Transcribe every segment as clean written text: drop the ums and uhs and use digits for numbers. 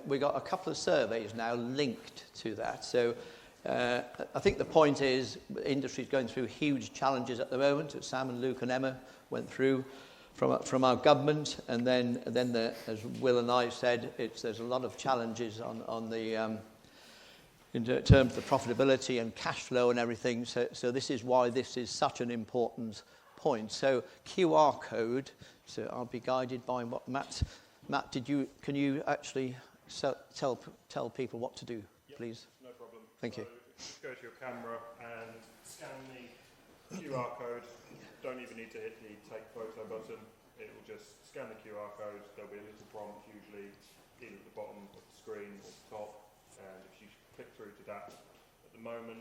we got a couple of surveys now linked to that. So I think the point is the industry is going through huge challenges at the moment that Sam and Luke and Emma went through from our government, and then as Will and I said, there's a lot of challenges on the in terms of the profitability and cash flow and everything. So this is why this is such an important point. So QR code. So I'll be guided by what Matt, can you actually tell people what to do, please? No problem. Thank you. Just go to your camera and scan the QR code. Don't even need to hit the take photo button. It will just scan the QR code. There'll be a little prompt, usually either at the bottom of the screen or the top. And if you click through to that, at the moment,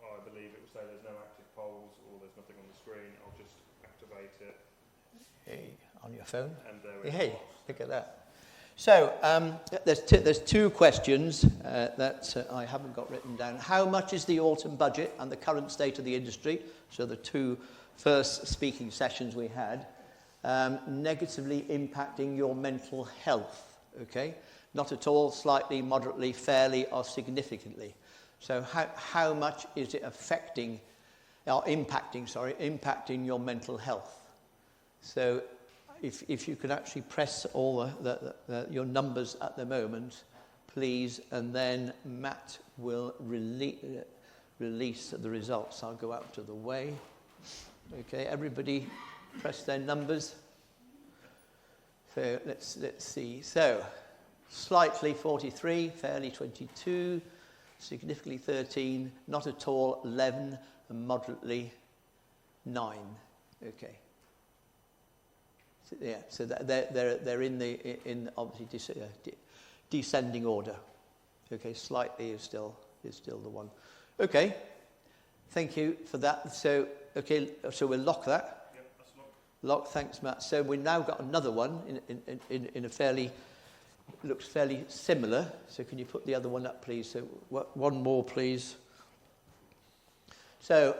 I believe it will say there's no active polls or there's nothing on the screen. I'll just activate it. Hey, on your phone? And there hey, look at that. So there's two questions that I haven't got written down. How much is the autumn budget and the current state of the industry? So the two first speaking sessions we had, negatively impacting your mental health, okay? Not at all, slightly, moderately, fairly, or significantly. So how much is it impacting your mental health? So if you could actually press all your numbers at the moment, please, and then Matt will release the results. I'll go out of the way. Okay, everybody press their numbers. So let's see. So slightly 43, fairly 22, significantly 13, not at all 11, and moderately 9. Okay. So, yeah. So they're in obviously descending order. Okay. Slightly is still the one. Okay. Thank you for that. So okay. So we'll lock that. Yep, that's locked. Lock. Thanks, Matt. So we've now got another one in a fairly. Looks fairly similar. So can you put the other one up, please? So one more, please. So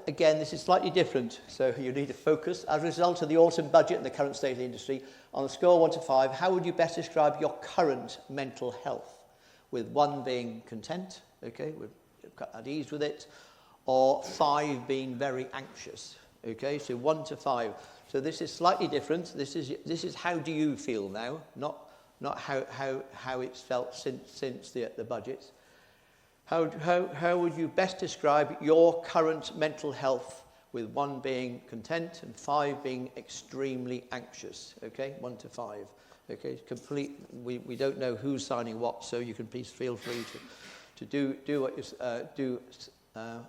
again, this is slightly different. So you need to focus. As a result of the autumn budget and the current state of the industry, on a score 1 to 5, how would you best describe your current mental health? With 1 being content, okay, we're at ease with it, or 5 being very anxious. Okay, so 1 to 5. So this is slightly different. This is how do you feel now, not how it's felt since the budget. How would you best describe your current mental health, with 1 being content and 5 being extremely anxious? Okay, 1 to 5. Okay, complete. We don't know who's signing what, so you can please feel free to do what you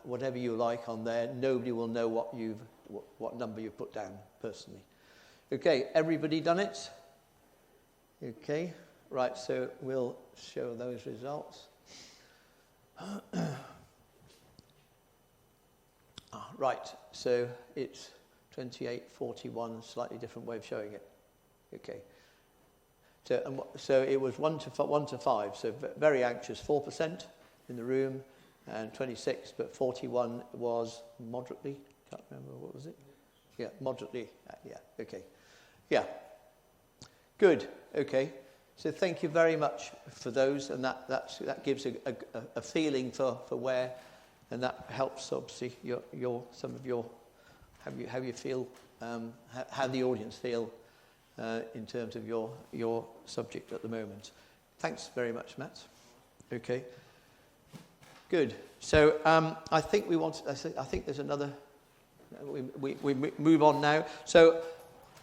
whatever you like on there. Nobody will know what number you put down personally. Okay, everybody done it? Okay, right, so we'll show those results. Right, so it's 28-41, slightly different way of showing it. Okay. So it was 1 to 5, so very anxious, 4% in the room, and 26, but 41 was moderately. Can't remember, what was it? Yeah, moderately. Yeah, okay. Yeah. Good. Okay. So thank you very much for those, and that gives a feeling for where, and that helps obviously how you feel, how the audience feel in terms of your subject at the moment. Thanks very much, Matt. Okay. Good. So I think there's another. We move on now. So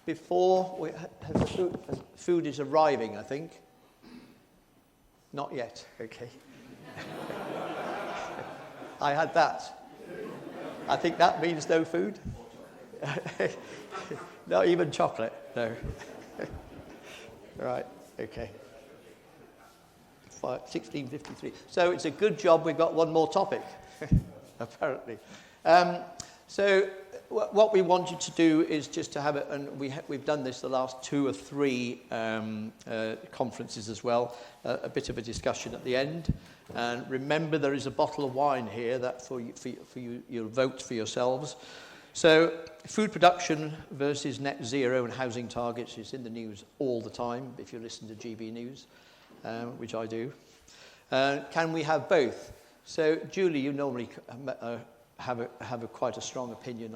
before food is arriving, I think. Not yet. Okay. I had that. I think that means no food. Not even chocolate. No. Right. Okay. 16:53. So it's a good job we've got one more topic, apparently. So what we wanted to do is just to have it, and we've done this the last 2 or 3 conferences as well, a bit of a discussion at the end. And remember, there is a bottle of wine here that for you, you'll vote for yourselves. So food production versus net zero and housing targets is in the news all the time, if you listen to GB News, which I do. Can we have both? So, Julie, you normally have a quite a strong opinion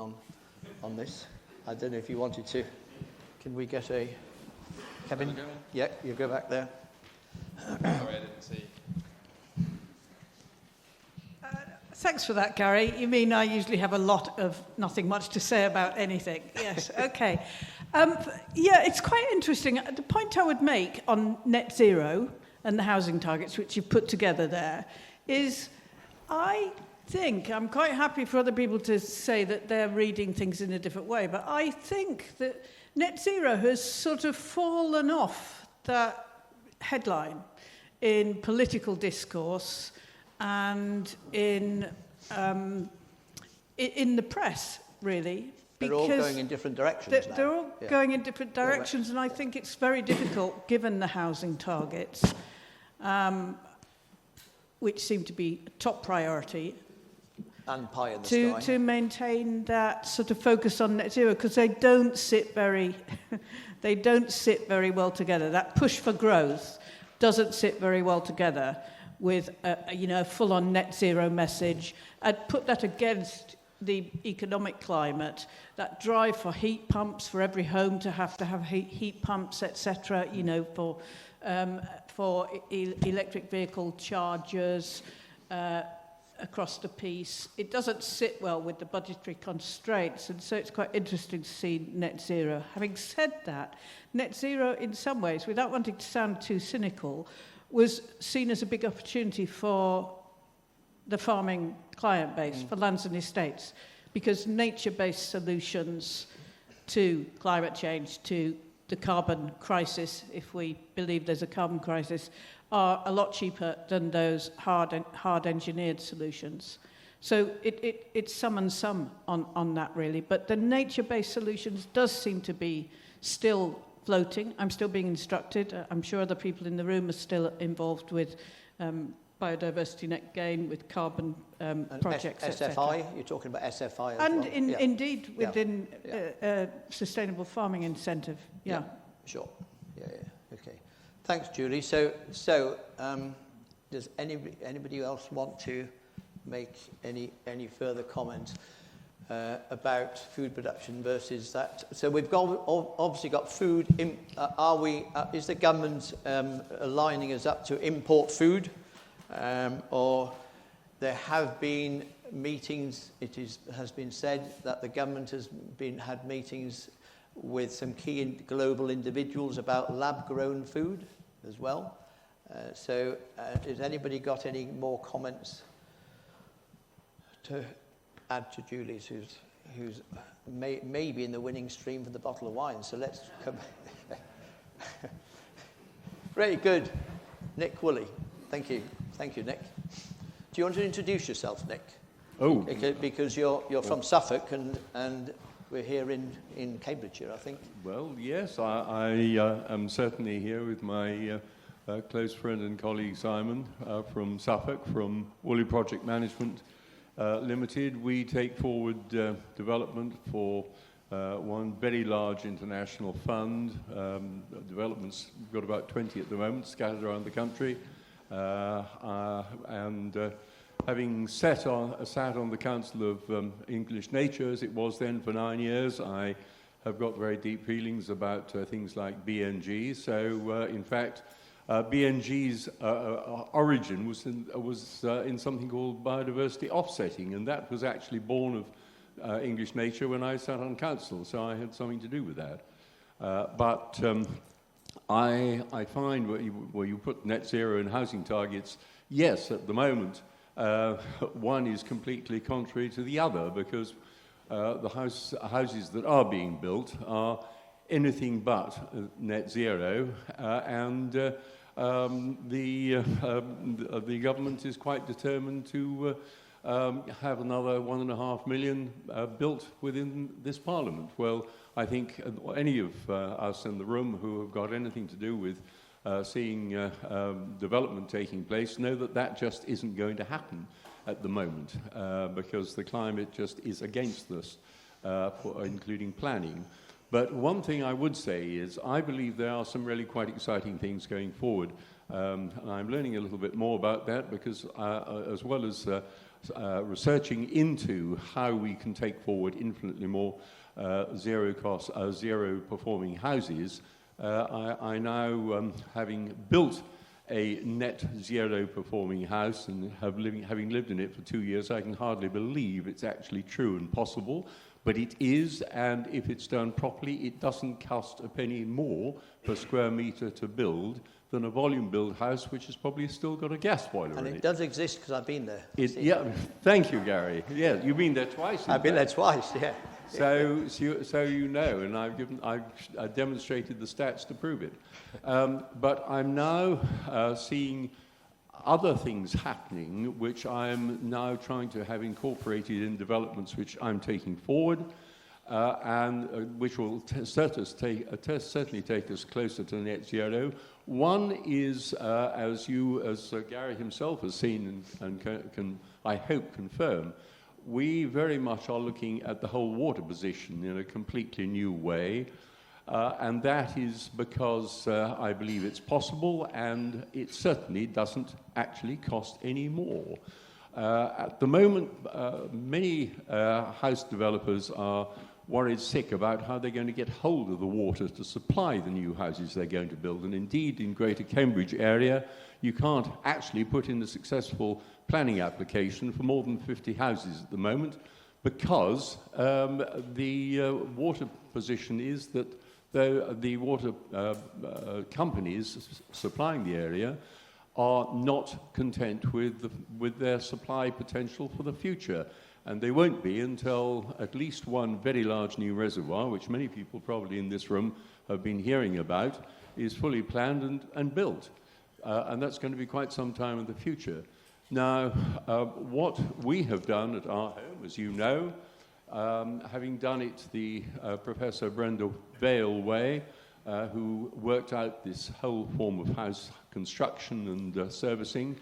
on this. I don't know if you wanted to. Can we get a... Kevin? Yeah, you go back there. Sorry, I didn't see. Thanks for that, Gary. You mean I usually have a lot of nothing much to say about anything? Yes, okay. Yeah, it's quite interesting. The point I would make on net zero and the housing targets, which you've put together there, is I think, I'm quite happy for other people to say that they're reading things in a different way, but I think that net zero has sort of fallen off that headline in political discourse and in the press, really. They're all going in different directions now. They're all going in different directions, and I think it's very difficult, given the housing targets, which seem to be a top priority, and pie in the sky, to maintain that sort of focus on net zero, because they don't sit very well together. That push for growth doesn't sit very well together with a full-on net zero message. I'd put that against the economic climate, that drive for heat pumps, for every home to have heat pumps, etc. For electric vehicle chargers across the piece. It doesn't sit well with the budgetary constraints, and so it's quite interesting to see net zero. Having said that, net zero in some ways, without wanting to sound too cynical, was seen as a big opportunity for the farming client base, for lands and estates, because nature-based solutions to climate change, to the carbon crisis, if we believe there's a carbon crisis, are a lot cheaper than those hard engineered solutions. So it's some and some on that, really. But the nature-based solutions does seem to be still floating. I'm still being instructed. I'm sure other people in the room are still involved with biodiversity net gain, with carbon projects, SFI, you're talking about SFI as and well? Indeed, within sustainable farming incentive, yeah. Sure. Yeah, okay. Thanks, Julie. So does anybody else want to make any further comment about food production versus that? So we've obviously got food. Is the government aligning us up to import food, or there have been meetings? Has been said that the government has had meetings with some key global individuals about lab-grown food as well. So has anybody got any more comments to add to Julie's, who's maybe in the winning stream for the bottle of wine? So let's come. Very good. Nick Woolley. Thank you, Nick. Do you want to introduce yourself, Nick? Oh. Because you're from Suffolk and we're here in Cambridgeshire, I think. Well, yes, I am certainly here with my close friend and colleague Simon from Suffolk, from Woolley Project Management Limited. We take forward development for one very large international fund. Developments, we've got about 20 at the moment, scattered around the country. Having sat on the Council of English Nature, as it was then, for 9 years, I have got very deep feelings about things like BNG. So, in fact, BNG's origin was in something called biodiversity offsetting, and that was actually born of English Nature when I sat on council, so I had something to do with that. But I find where you put net zero and housing targets, yes, at the moment, one is completely contrary to the other, because the houses that are being built are anything but net zero, and the government is quite determined to have another 1.5 million built within this Parliament. Well, I think any of us in the room who have got anything to do with seeing development taking place know that that just isn't going to happen at the moment, because the climate just is against us. including planning. But one thing I would say is I believe there are some really quite exciting things going forward. And I'm learning a little bit more about that because as well as researching into how we can take forward infinitely more zero performing houses, I now, having built a net zero performing house and having lived in it for 2 years, I can hardly believe it's actually true and possible. But it is, and if it's done properly, it doesn't cost a penny more per square metre to build than a volume build house, which has probably still got a gas boiler in it. And it does exist because I've been there. Yeah, thank you, Gary. Yeah, you've been there twice. I've been there twice, yeah. So you know, and I've demonstrated the stats to prove it. But I'm now seeing other things happening, which I am now trying to have incorporated in developments which I'm taking forward, and which will certainly take us closer to net zero. One is, as Gary himself has seen and can, I hope, confirm, we very much are looking at the whole water position in a completely new way. And that is because I believe it's possible, and it certainly doesn't actually cost any more. At the moment, many house developers are worried sick about how they're going to get hold of the water to supply the new houses they're going to build. And indeed, in Greater Cambridge area, you can't actually put in a successful planning application for more than 50 houses at the moment, because the water position is that the water companies supplying the area are not content with their supply potential for the future. And they won't be until at least one very large new reservoir, which many people probably in this room have been hearing about, is fully planned and built. And that's going to be quite some time in the future. Now, what we have done at our home, as you know, having done it the Professor Brenda Vale way, who worked out this whole form of house construction and servicing,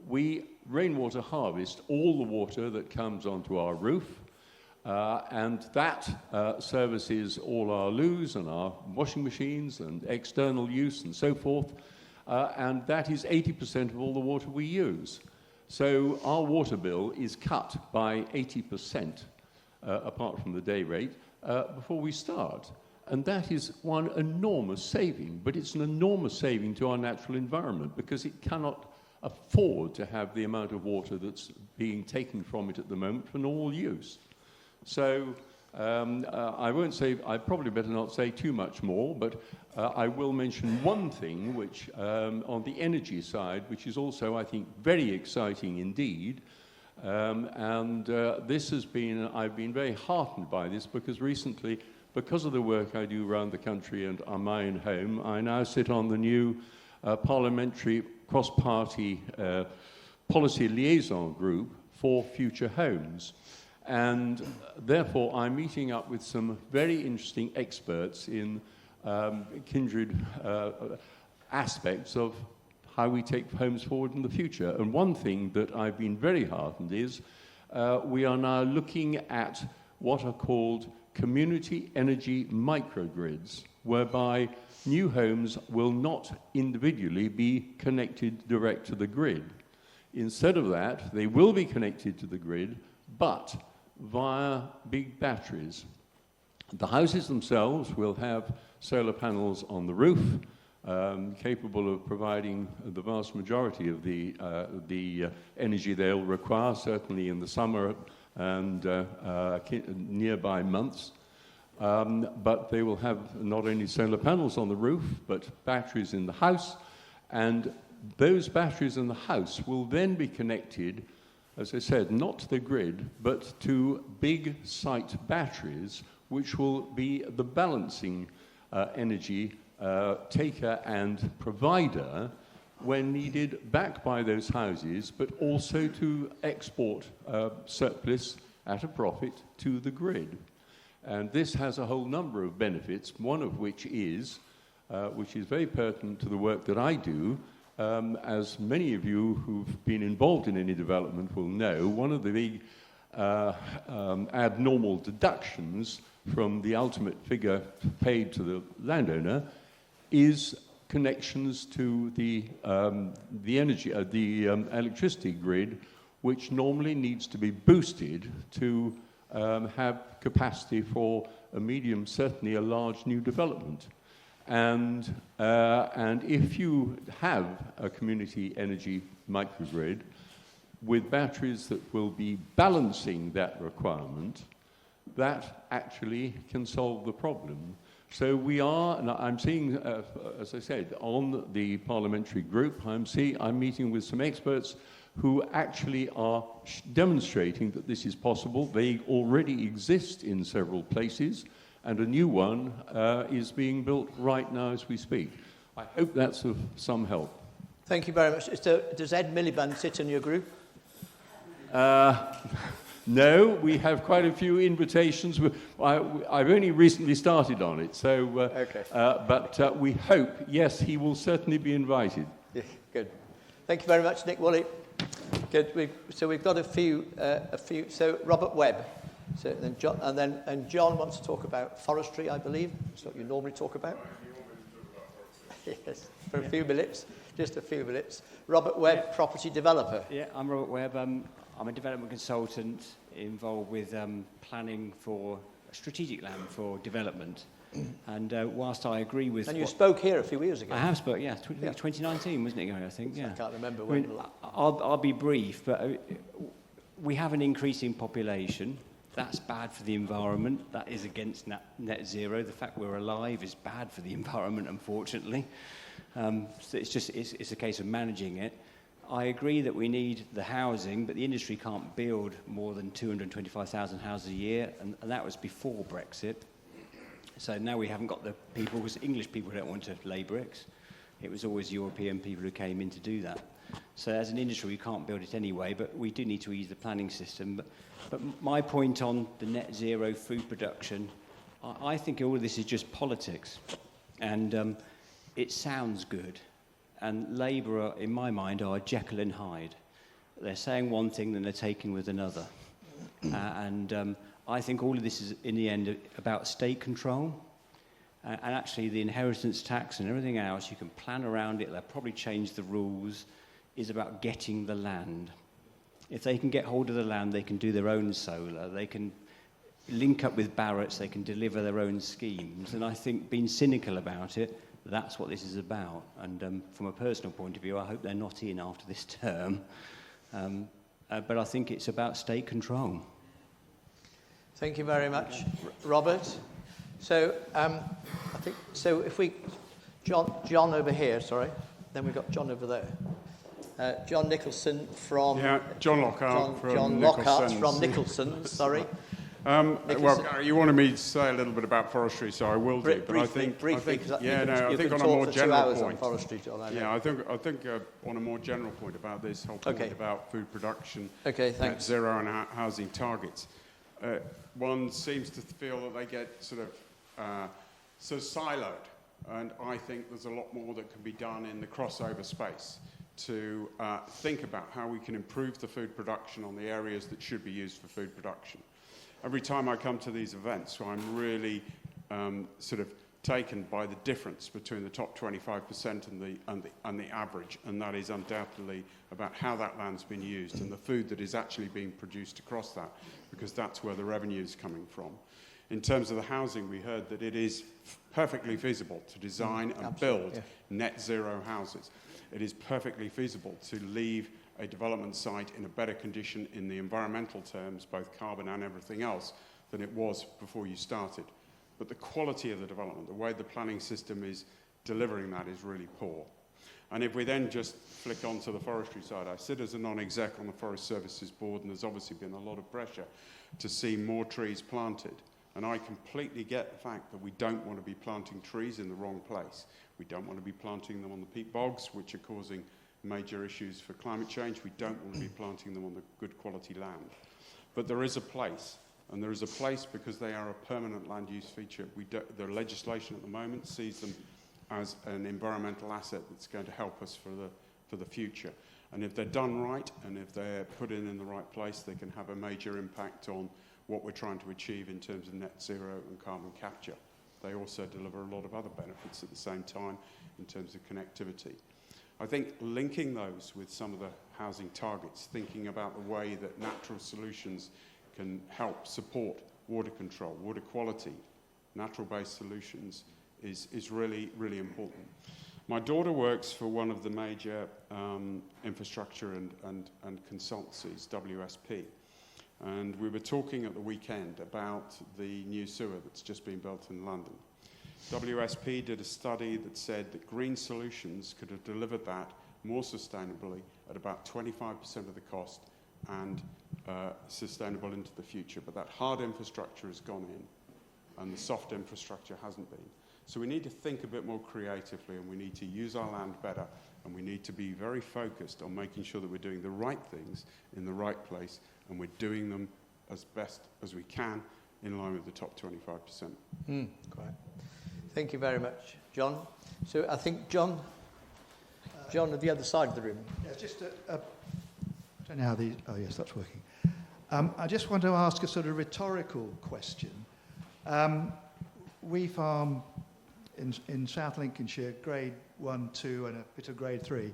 we rainwater harvest all the water that comes onto our roof, and that services all our loos and our washing machines and external use and so forth, and that is 80% of all the water we use. So our water bill is cut by 80%, apart from the day rate, before we start. And that is one enormous saving, but it's an enormous saving to our natural environment because it cannot afford to have the amount of water that's being taken from it at the moment for normal use. So I probably better not say too much more, but I will mention one thing which on the energy side, which is also, I think, very exciting indeed. This has been, I've been very heartened by this because recently, because of the work I do around the country and on my own home, I now sit on the new parliamentary cross-party policy liaison group for future homes. And therefore, I'm meeting up with some very interesting experts in kindred aspects of how we take homes forward in the future. And one thing that I've been very heartened is we are now looking at what are called community energy microgrids, whereby new homes will not individually be connected direct to the grid. Instead of that, they will be connected to the grid, but via big batteries. The houses themselves will have solar panels on the roof, capable of providing the vast majority of the energy they'll require, certainly in the summer and nearby months. But they will have not only solar panels on the roof, but batteries in the house, and those batteries in the house will then be connected, as I said, not to the grid, but to big site batteries, which will be the balancing energy taker and provider when needed back by those houses, but also to export surplus at a profit to the grid. And this has a whole number of benefits, one of which is very pertinent to the work that I do. As many of you who've been involved in any development will know, one of the big abnormal deductions from the ultimate figure paid to the landowner is connections to the electricity grid, which normally needs to be boosted to have capacity for a medium, certainly a large new development. And if you have a community energy microgrid with batteries that will be balancing that requirement, that actually can solve the problem. So we are, and I'm seeing, as I said, on the parliamentary group, I'm meeting with some experts who actually are demonstrating that this is possible. They already exist in several places, and a new one is being built right now as we speak. I hope that's of some help. Thank you very much. Does Ed Miliband sit in your group? No, we have quite a few invitations. I've only recently started on it, so okay. But we hope, yes, he will certainly be invited. Yeah, good. Thank you very much, Nick Woolley. Good. So we've got a few. So Robert Webb. So then John, and John wants to talk about forestry, I believe. That's what you normally talk about. Yes, for a few minutes, just a few minutes. Robert Webb, property developer. Yeah, I'm Robert Webb. I'm a development consultant involved with planning for strategic land for development. And whilst I agree with... And you spoke here a few years ago. I have spoke, yeah. 2019, wasn't it, I think? Yeah. I can't remember when. I mean, I'll be brief, but we have an increasing population. That's bad for the environment. That is against net zero. The fact we're alive is bad for the environment, unfortunately. So it's a case of managing it. I agree that we need the housing, but the industry can't build more than 225,000 houses a year, and that was before Brexit. So now we haven't got the people, because English people don't want to lay bricks. It was always European people who came in to do that. So as an industry, we can't build it anyway, but we do need to ease the planning system. But my point on the net zero food production, I think all of this is just politics. And it sounds good. And Labour, in my mind, are Jekyll and Hyde. They're saying one thing, then they're taking with another. I think all of this is, in the end, about state control. And actually, the inheritance tax and everything else, you can plan around it. They'll probably change the rules. Is about getting the land. If they can get hold of the land, they can do their own solar. They can link up with Barrett's. They can deliver their own schemes. And I think, being cynical about it, that's what this is about. And from a personal point of view, I hope they're not in after this term. But I think it's about state control. Thank you very much, Robert. So I think so. If we, John over here, sorry. Then we've got John over there. John Nicholson from... Yeah, John Lockhart from John Lockhart from Nicholson, sorry. Well, Gary, you wanted me to say a little bit about forestry, so I will do. But briefly, I think on a more general point. Forestry, John, I think on a more general point about this whole point about food production, net zero and housing targets. One seems to feel that they get sort of siloed, and I think there's a lot more that can be done in the crossover space to think about how we can improve the food production on the areas that should be used for food production. Every time I come to these events, so I'm really sort of taken by the difference between the top 25% and the average, and that is undoubtedly about how that land's been used and the food that is actually being produced across that, because that's where the revenue is coming from. In terms of the housing, we heard that it is perfectly feasible to design and build net zero houses. It is perfectly feasible to leave a development site in a better condition in the environmental terms, both carbon and everything else, than it was before you started. But the quality of the development, the way the planning system is delivering that is really poor. And if we then just flick onto the forestry side, I sit as a non-exec on the Forest Services Board, and there's obviously been a lot of pressure to see more trees planted. And I completely get the fact that we don't want to be planting trees in the wrong place. We don't want to be planting them on the peat bogs, which are causing major issues for climate change. We don't want to be planting them on the good quality land. But there is a place, and there is a place because they are a permanent land use feature. The legislation at the moment sees them as an environmental asset that's going to help us for the future. And if they're done right, and if they're put in the right place, they can have a major impact on what we're trying to achieve in terms of net zero and carbon capture. They also deliver a lot of other benefits at the same time in terms of connectivity. I think linking those with some of the housing targets, thinking about the way that natural solutions can help support water control, water quality, natural-based solutions is really, really important. My daughter works for one of the major infrastructure and consultancies, WSP, and we were talking at the weekend about the new sewer that's just been built in London. WSP did a study that said that green solutions could have delivered that more sustainably at about 25% of the cost and sustainable into the future. But that hard infrastructure has gone in and the soft infrastructure hasn't been. So we need to think a bit more creatively, and we need to use our land better, and we need to be very focused on making sure that we're doing the right things in the right place, and we're doing them as best as we can in line with the top 25%. Great. Thank you very much, John. So I think John at the other side of the room. Yeah, just I don't know how these. Oh yes, that's working. I just want to ask a sort of rhetorical question. We farm in South Lincolnshire, grade 1, 2, and a bit of grade 3,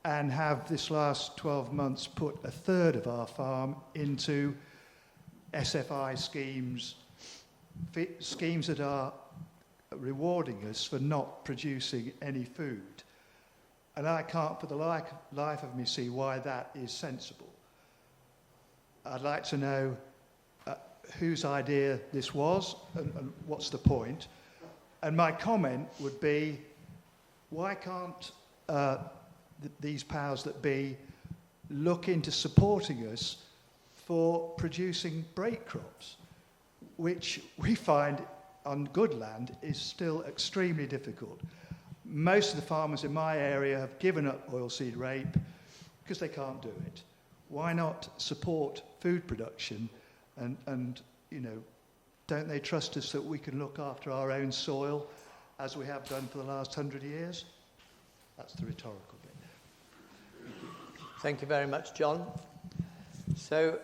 and have this last 12 months put a third of our farm into SFI schemes, schemes that are rewarding us for not producing any food. And I can't for the life of me see why that is sensible. I'd like to know whose idea this was and what's the point. And my comment would be, why can't these powers that be look into supporting us for producing break crops, which we find on good land is still extremely difficult. Most of the farmers in my area have given up oilseed rape because they can't do it. Why not support food production and you know, don't they trust us that we can look after our own soil as we have done for the last 100 years? That's the rhetorical bit. Thank you very much, John. So,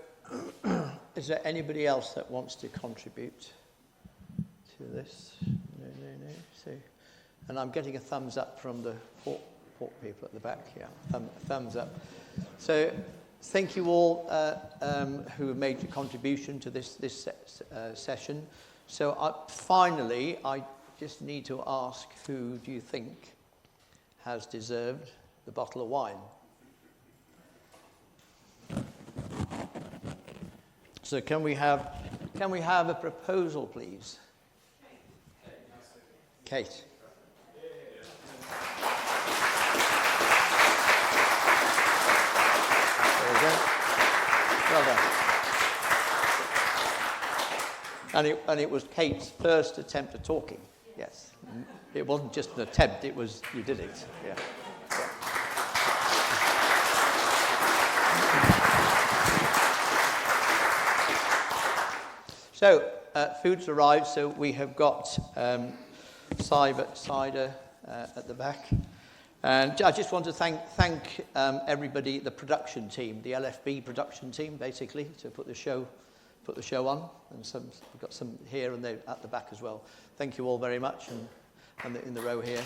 is there anybody else that wants to contribute to this? No. So, and I'm getting a thumbs up from the port people at the back. Yeah, thumbs up. So, thank you all who have made a contribution to this session. So, finally, I just need to ask, who do you think has deserved the bottle of wine? So can we have a proposal, please? Kate. There we go. Well done. And it was Kate's first attempt at talking. Yes. It wasn't just an attempt, it was, you did it. Yeah. So, food's arrived, so we have got cider at the back. And I just want to thank everybody, the production team, the LFB production team, basically, to put the show on. And we've got some here and there at the back as well. Thank you all very much, and in the row here.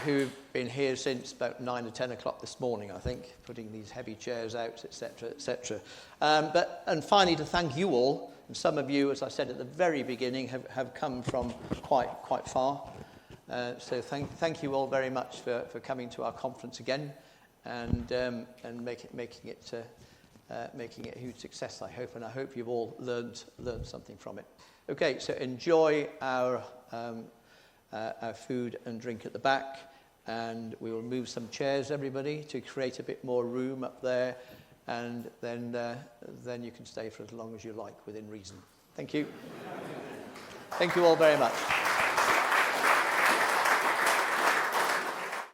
Who've been here since about 9 or 10 o'clock this morning, I think, putting these heavy chairs out, etc., etc. And finally, to thank you all, and some of you, as I said at the very beginning, have come from quite far. So thank you all very much for coming to our conference again, and making it a huge success, I hope, and I hope you've all learned something from it. Okay, so enjoy our food and drink at the back, and we will move some chairs, everybody, to create a bit more room up there, and then you can stay for as long as you like within reason. Thank you. Thank you all very much.